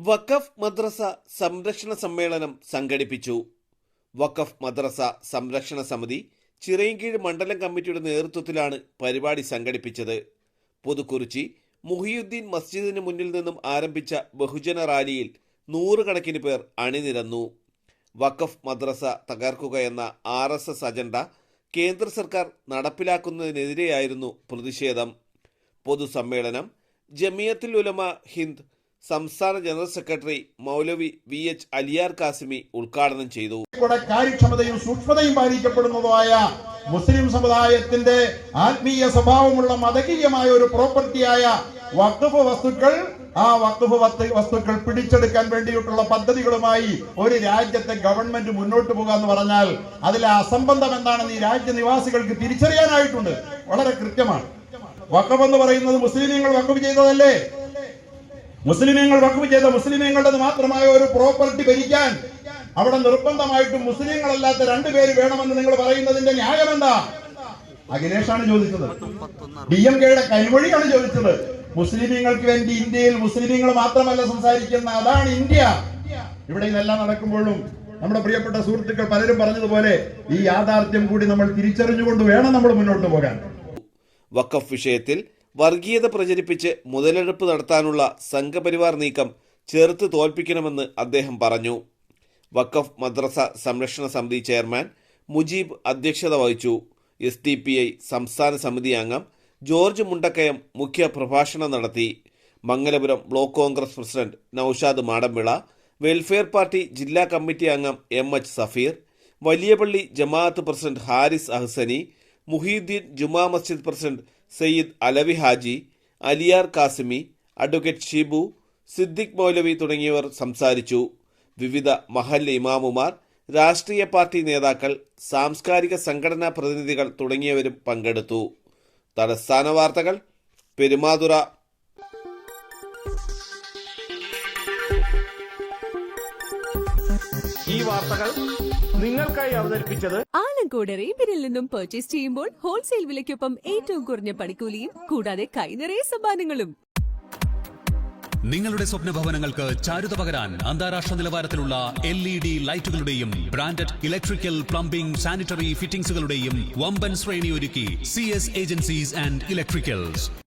വഖഫ് മദ്രസ സംരക്ഷണ സമ്മേളനം സംഘടിപ്പിച്ചു. വഖഫ് മദ്രസ സംരക്ഷണ സമിതി ചിറയൻകീഴ് മണ്ഡലം കമ്മിറ്റിയുടെ നേതൃത്വത്തിലാണ് പരിപാടി സംഘടിപ്പിച്ചത്. പുതുക്കുറിച്ചി മുഹിയുദ്ദീൻ മസ്ജിദിന് മുന്നിൽ നിന്നും ആരംഭിച്ച ബഹുജന റാലിയിൽ നൂറുകണക്കിന് പേർ അണിനിരന്നു. വഖഫ് മദ്രസ തകർക്കുകയെന്ന RSS അജണ്ട കേന്ദ്ര സർക്കാർ നടപ്പിലാക്കുന്നതിനെതിരെയായിരുന്നു പ്രതിഷേധം. പൊതുസമ്മേളനം ജമിയത്തുൽ ഉലമ ഹിന്ദ് സംസ്ഥാന ജനറൽ സെക്രട്ടറി മൗലവി VH അലിയാർ കാസിമി ഉദ്ഘാടനം ചെയ്തു. കാര്യക്ഷമതയും സൂക്ഷ്മതയും പാലിക്കപ്പെടുന്നതായ മുസ്ലിം സമുദായത്തിന്റെ ആത്മീയ സ്വഭാവമുള്ള മതകീയമായ ഒരു പ്രോപ്പർട്ടിയായ വഖഫ് വസ്തുക്കൾ, ആ വഖഫ് വസ്തുക്കൾ പിടിച്ചെടുക്കാൻ വേണ്ടിയിട്ടുള്ള പദ്ധതികളുമായി ഒരു രാജ്യത്തെ ഗവൺമെന്റ് മുന്നോട്ട് പോകുക എന്ന് പറഞ്ഞാൽ അതിലെ അസംബന്ധം എന്താണെന്ന് ഈ രാജ്യനിവാസികൾക്ക് തിരിച്ചറിയാനായിട്ടുണ്ട്. വളരെ കൃത്യമാണ്. വഖഫ് എന്ന് പറയുന്നത് മുസ്ലിമീങ്ങൾ വഖഫ് ചെയ്തതല്ലേ? മുസ്ലിമീങ്ങൾ വഖഫ് ചെയ്ത മുസ്ലിമീങ്ങളുടേത് മാത്രമായ ഒരു പ്രോപ്പർട്ടി ഭരിക്കാൻ അവിടെ നിർബന്ധമായിട്ടും മുസ്ലിങ്ങളല്ലാത്ത രണ്ടുപേര് വേണമെന്ന് നിങ്ങൾ പറയുന്നതിന്റെ ന്യായം എന്താ? അഖിലേഷാണ് ചോദിച്ചത്. DMK-യുടെ കൈമൊഴിയാണ് ചോദിച്ചത്. മുസ്ലിമീങ്ങൾക്ക് വേണ്ടി ഇന്ത്യയിൽ മുസ്ലിമീങ്ങൾ മാത്രമല്ല സംസാരിക്കുന്ന, അതാണ് ഇന്ത്യ. ഇവിടെ ഇതെല്ലാം നടക്കുമ്പോഴും നമ്മുടെ പ്രിയപ്പെട്ട സുഹൃത്തുക്കൾ പലരും പറഞ്ഞതുപോലെ ഈ യാഥാർത്ഥ്യം കൂടി നമ്മൾ തിരിച്ചറിഞ്ഞുകൊണ്ട് വേണം നമ്മൾ മുന്നോട്ട് പോകാൻ. വഖഫ് വിഷയത്തിൽ വർഗീയത പ്രചരിപ്പിച്ച് മുതലെടുപ്പ് നടത്താനുള്ള സംഘപരിവാർ നീക്കം ചെറുത്ത് തോൽപ്പിക്കണമെന്ന് അദ്ദേഹം പറഞ്ഞു. വഖഫ് മദ്രസ സംരക്ഷണ സമിതി ചെയർമാൻ മുജീബ് അധ്യക്ഷത വഹിച്ചു. SDPI സംസ്ഥാന സമിതി അംഗം ജോർജ് മുണ്ടക്കയം മുഖ്യ പ്രഭാഷണം നടത്തി. Mangalapuram block Congress president Naushad Madampila, welfare party ജില്ലാ കമ്മിറ്റി അംഗം MH Safeer, Valiyapally Jamaat president Haris Ahsani, Muhiyuddin Juma Masjid president Sayyid Alavi Haji, Aliyar Qasimi, advocate Shibu, Siddique Moulavi തുടങ്ങിയവർ സംസാരിച്ചു. വിവിധ മഹല്ല് ഇമാമുമാർ, രാഷ്ട്രീയ പാർട്ടി നേതാക്കൾ, സാംസ്കാരിക സംഘടനാ പ്രതിനിധികൾ തുടങ്ങിയവരും പങ്കെടുത്തു. തലസ്ഥാന വാർത്തകൾ, പെരുമാതുറ. ഈ വാർത്തകൾ നിങ്ങൾക്കായി അവതരിപ്പിച്ചത് ആലങ്കോട് റേബിനിൽ നിന്നും പർച്ചേസ് ചെയ്യുമ്പോൾ ഹോൾസെയിൽ വിലയ്ക്കൊപ്പം ഏറ്റവും കുറഞ്ഞ പണിക്കൂലിയും കൂടാതെ കൈനിറയെ സമ്മാനങ്ങളും. നിങ്ങളുടെ സ്വപ്ന ഭവനങ്ങൾക്ക് ചാരുത പകരാൻ അന്താരാഷ്ട്ര നിലവാരത്തിലുള്ള LED ലൈറ്റുകളുടെയും ബ്രാൻഡഡ് ഇലക്ട്രിക്കൽ, പ്ലംബിംഗ്, സാനിറ്ററി ഫിറ്റിംഗ്സുകളുടെയും വമ്പൻ ശ്രേണി ഒരുക്കി CS ഏജൻസീസ് ആൻഡ് ഇലക്ട്രിക്കൽസ്.